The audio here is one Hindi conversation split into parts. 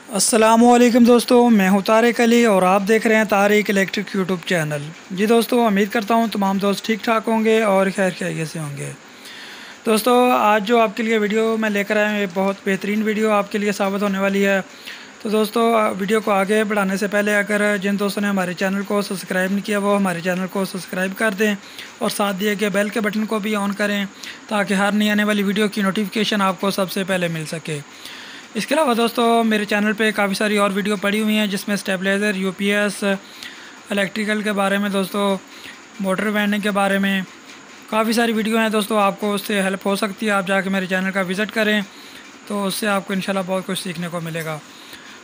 अस्सलामुअलैकुम दोस्तों, मैं हूं तारिक अली और आप देख रहे हैं तारिक इलेक्ट्रिक यूट्यूब चैनल। जी दोस्तों, उम्मीद करता हूं तमाम दोस्त ठीक ठाक होंगे और खैर खैरियत से होंगे। दोस्तों, आज जो आपके लिए वीडियो मैं लेकर आया हूं, ये बहुत बेहतरीन वीडियो आपके लिए साबित होने वाली है। तो दोस्तों, वीडियो को आगे बढ़ाने से पहले अगर जिन दोस्तों ने हमारे चैनल को सब्सक्राइब नहीं किया वो हमारे चैनल को सब्सक्राइब कर दें और साथ दिए गए बेल के बटन को भी ऑन करें ताकि हर नई आने वाली वीडियो की नोटिफिकेशन आपको सबसे पहले मिल सके। इसके अलावा दोस्तों, मेरे चैनल पे काफ़ी सारी और वीडियो पड़ी हुई हैं जिसमें स्टेबलाइज़र, यूपीएस, इलेक्ट्रिकल के बारे में दोस्तों, मोटर वेंडिंग के बारे में काफ़ी सारी वीडियो हैं दोस्तों। आपको उससे हेल्प हो सकती है, आप जाके मेरे चैनल का विज़िट करें तो उससे आपको इंशाल्लाह बहुत कुछ सीखने को मिलेगा।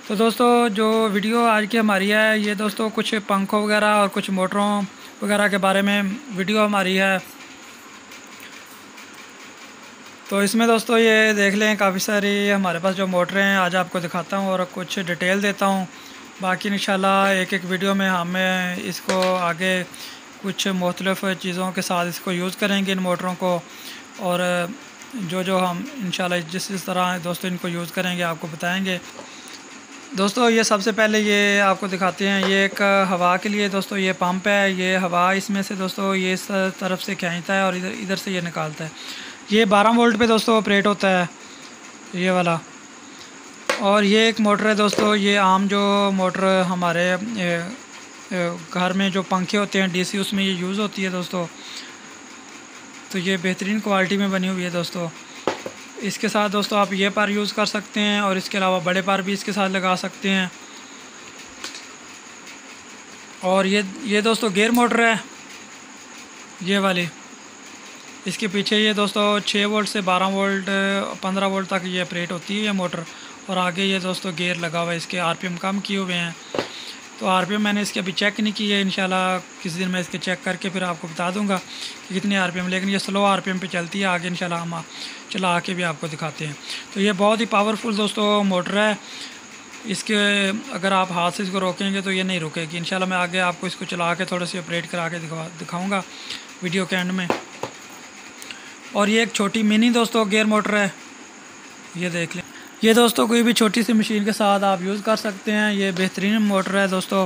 तो दोस्तों, जो वीडियो आज की हमारी है ये दोस्तों कुछ पंखों वगैरह और कुछ मोटरों वगैरह के बारे में वीडियो हमारी है। तो इसमें दोस्तों ये देख लें, काफ़ी सारी हमारे पास जो मोटरें हैं आज आपको दिखाता हूँ और कुछ डिटेल देता हूँ। बाकी इंशाल्लाह एक एक वीडियो में हमें इसको आगे कुछ मुख्तलिफ़ चीज़ों के साथ इसको यूज़ करेंगे इन मोटरों को, और जो जो हम इंशाल्लाह जिस तरह दोस्तों इनको यूज़ करेंगे आपको बताएँगे। दोस्तों, ये सबसे पहले ये आपको दिखाते हैं, ये एक हवा के लिए दोस्तों ये पंप है। ये हवा इसमें से दोस्तों ये इस तरफ से खींचता है और इधर इधर से ये निकालता है। ये 12 वोल्ट पे दोस्तों ऑपरेट होता है, ये वाला। और ये एक मोटर है दोस्तों, ये आम जो मोटर हमारे घर में जो पंखे होते हैं डीसी, उसमें ये यूज़ होती है दोस्तों। तो ये बेहतरीन क्वालिटी में बनी हुई है दोस्तों। इसके साथ दोस्तों आप ये पार यूज़ कर सकते हैं और इसके अलावा बड़े पार भी इसके साथ लगा सकते हैं। और ये दोस्तों गियर मोटर है, ये वाली। इसके पीछे ये दोस्तों 6 वोल्ट से 12 वोल्ट 15 वोल्ट तक ये ऑपरेट होती है ये मोटर। और आगे ये दोस्तों गियर लगा हुआ है, इसके आरपीएम कम किए हुए हैं। तो आरपीएम मैंने इसके अभी चेक नहीं की है, इंशाल्लाह किसी दिन मैं इसके चेक करके फिर आपको बता दूंगा कि कितने आरपीएम, लेकिन ये स्लो आरपीएम पे चलती है। आगे इंशाल्लाह हम चला के भी आपको दिखाते हैं। तो ये बहुत ही पावरफुल दोस्तों मोटर है। इसके अगर आप हाथ से इसको रोकेंगे तो ये नहीं रुकेगी। इंशाल्लाह मैं आगे आपको इसको चला के थोड़ा सी ऑपरेट करा के दिखाऊँगा वीडियो के एंड में। और ये एक छोटी मिनी दोस्तों गियर मोटर है, ये देख लें। ये दोस्तों कोई भी छोटी सी मशीन के साथ आप यूज़ कर सकते हैं। ये बेहतरीन मोटर है दोस्तों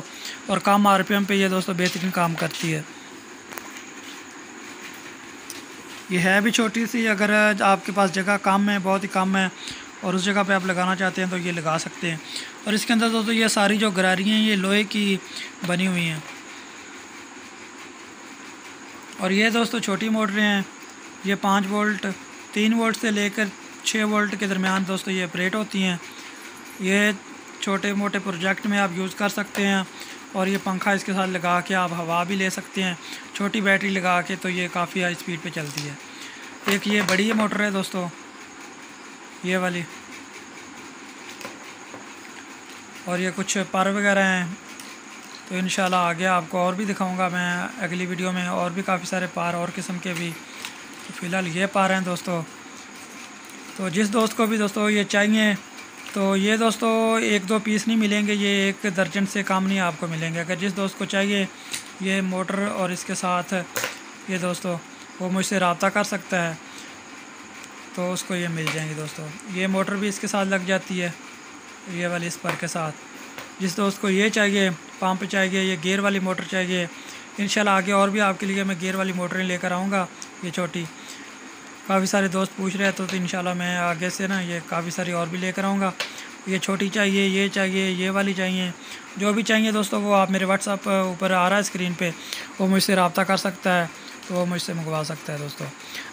और कम आरपीएम पे ये दोस्तों बेहतरीन काम करती है। ये है भी छोटी सी, अगर आपके पास जगह कम है, बहुत ही कम है, और उस जगह पे आप लगाना चाहते हैं तो ये लगा सकते हैं। और इसके अंदर दोस्तों ये सारी जो गरारियाँ हैं ये लोहे की बनी हुई हैं। और ये दोस्तों छोटी मोटरें हैं, ये 5 वोल्ट 3 वोल्ट से लेकर 6 वोल्ट के दरमियान दोस्तों ये ऑपरेट होती हैं। ये छोटे मोटे प्रोजेक्ट में आप यूज़ कर सकते हैं। और ये पंखा इसके साथ लगा के आप हवा भी ले सकते हैं, छोटी बैटरी लगा के, तो ये काफ़ी हाई स्पीड पे चलती है। एक ये बड़ी मोटर है दोस्तों, ये वाली। और ये कुछ पर वगैरह हैं। तो इंशाल्लाह आगे आपको और भी दिखाऊंगा मैं अगली वीडियो में, और भी काफ़ी सारे पार और किस्म के भी। तो फ़िलहाल ये पार हैं दोस्तों। तो जिस दोस्त को भी दोस्तों ये चाहिए तो ये दोस्तों 1-2 पीस नहीं मिलेंगे, ये 1 दर्जन से कम नहीं आपको मिलेंगे। अगर जिस दोस्त को चाहिए ये मोटर और इसके साथ ये दोस्तों, वो मुझसे रब्ता कर सकता है तो उसको ये मिल जाएंगे दोस्तों। ये मोटर भी इसके साथ लग जाती है, ये वाली इस पर के साथ। जिस दोस्त को ये चाहिए, पंप चाहिए, ये गियर वाली मोटर चाहिए, इंशाल्लाह आगे और भी आपके लिए मैं गियर वाली मोटरें लेकर आऊँगा। ये छोटी काफ़ी सारे दोस्त पूछ रहे थे, तो इंशाल्लाह मैं आगे से ना ये काफ़ी सारी और भी लेकर आऊँगा। ये छोटी चाहिए, ये चाहिए, ये वाली चाहिए, जो भी चाहिए दोस्तों वो आप मेरे व्हाट्सअप ऊपर आ रहा है स्क्रीन पे, वो मुझसे रब्ता कर सकता है, तो वो मुझसे मंगवा सकता है दोस्तों।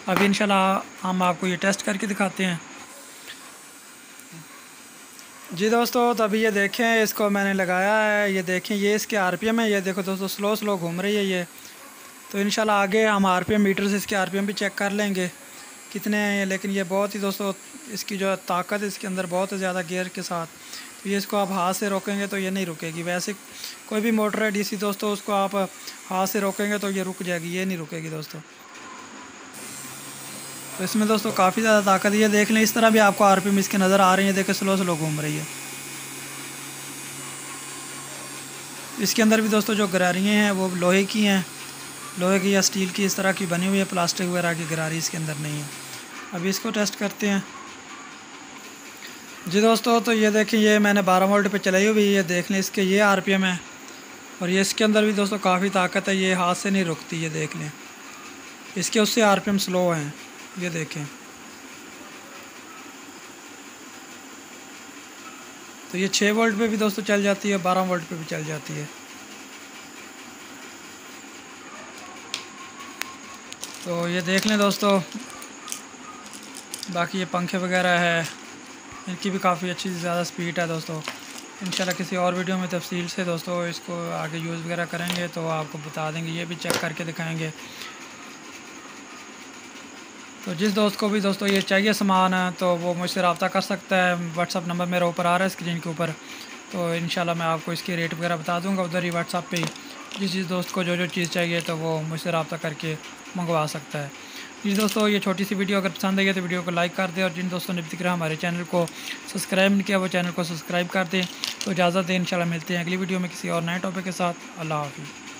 अभी इंशाल्लाह हम आपको ये टेस्ट करके दिखाते हैं। जी दोस्तों, तो अभी ये देखें, इसको मैंने लगाया है, ये देखें, ये इसके आरपीएम है, ये देखो दोस्तों स्लो स्लो घूम रही है ये। तो इंशाल्लाह आगे हम आरपीएम मीटर से इसके आरपीएम भी चेक कर लेंगे कितने हैं ये। लेकिन ये बहुत ही दोस्तों इसकी जो ताकत है इसके अंदर बहुत ज़्यादा गियर के साथ। तो ये इसको आप हाथ से रोकेंगे तो ये नहीं रुकेगी। वैसे कोई भी मोटर है डीसी दोस्तों, उसको आप हाथ से रोकेंगे तो ये रुक जाएगी, ये नहीं रुकेगी दोस्तों। तो इसमें दोस्तों काफ़ी ज़्यादा ताकत है, ये देख लें। इस तरह भी आपको आरपीएम इसके नज़र आ रही है, देखें स्लो स्लो घूम रही है। इसके अंदर भी दोस्तों जो गरारियाँ हैं वो लोहे की हैं, लोहे की या स्टील की इस तरह की बनी हुई है, प्लास्टिक वगैरह की गरारी इसके अंदर नहीं है। अभी इसको टेस्ट करते हैं। जी दोस्तों, तो ये देखें, ये मैंने 12 वोल्ट पे चलाई हुई, ये देख लें इसके ये आरपीएम है। और ये इसके अंदर भी दोस्तों काफ़ी ताकत है, ये हाथ से नहीं रुकती, ये देख लें। इसके उससे आरपीएम स्लो हैं, ये देखें। तो ये 6 वोल्ट पे भी दोस्तों चल जाती है, 12 वोल्ट पे भी चल जाती है। तो ये देख लें दोस्तों। बाकी ये पंखे वगैरह है, इनकी भी काफ़ी अच्छी ज़्यादा स्पीड है दोस्तों। इंशाल्लाह किसी और वीडियो में तफसील से दोस्तों इसको आगे यूज़ वगैरह करेंगे तो आपको बता देंगे, ये भी चेक करके दिखाएंगे। तो जिस दोस्त को भी दोस्तों ये चाहिए सामान है तो वो मुझसे रब्ता कर सकता है। व्हाट्सअप नंबर मेरा ऊपर आ रहा है स्क्रीन के ऊपर। तो इंशाल्लाह मैं आपको इसके रेट वगैरह बता दूंगा उधर ही व्हाट्सअप पे ही। जिस दोस्त को जो चीज़ चाहिए तो वो मुझसे रब्ता करके मंगवा सकता है। जिस दोस्तों ये छोटी सी वीडियो अगर पसंद आई है तो वीडियो को लाइक कर दें, और जिन दोस्तों ने अभी तक हमारे चैनल को सब्सक्राइब नहीं किया वो चैनल को सब्सक्राइब कर दें। तो इजाज़त दें, इंशाल्लाह मिलते हैं अगली वीडियो में किसी और नए टॉपिक के साथ। अल्लाह हाफ़िज़।